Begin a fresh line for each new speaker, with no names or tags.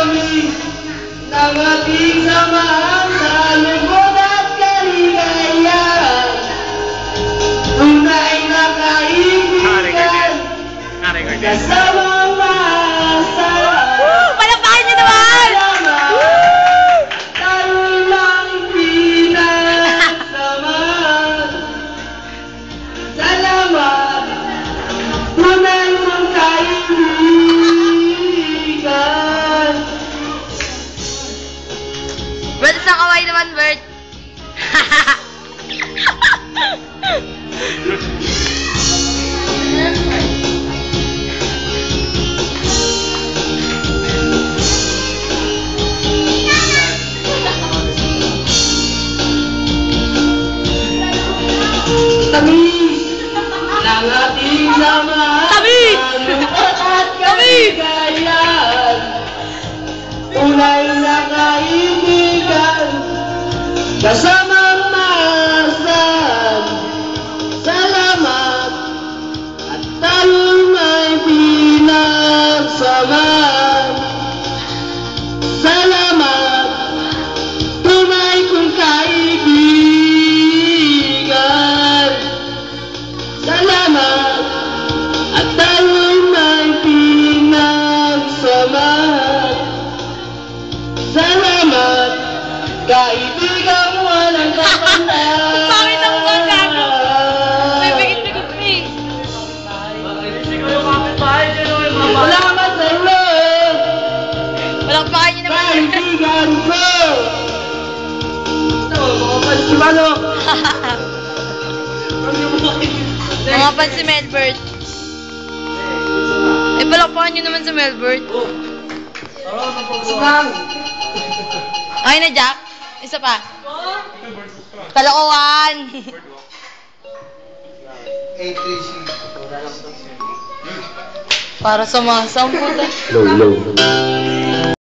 kami ng ating samahan sa lungkot at kaligayahan. Tunay na kaibigan, kasamang masarap.
Palapakan niyo naman!
Tayo lang pinagsamahan. Salamat, tunay mong kaibigan.
Bert, sa kaway naman, Bert.
Tamis ng ating samahan.
Tamis!
Sa lungkot at kaligayahan. Tunay na kaibigan, kasamang maasahan. Salamat at tayo'y may pinagsamahan. Salamat, tunay kong kaibigan. Salamat at tayo'y may pinagsamahan. Salamat, kaibigang walang kapantay.
Bakit ako ba gago? May bigit-bigit pa eh.
Salamat sa iyo,
Palapakan niyo naman.
kaibigan ko. Ito, mga pansimalo.
Mga pan si Melbert. Eh, palapakan niyo naman si Melbert.
Subang.
Okay na, Jack? Isa pa. Kalokohan. Para sa mga samputan.
Low.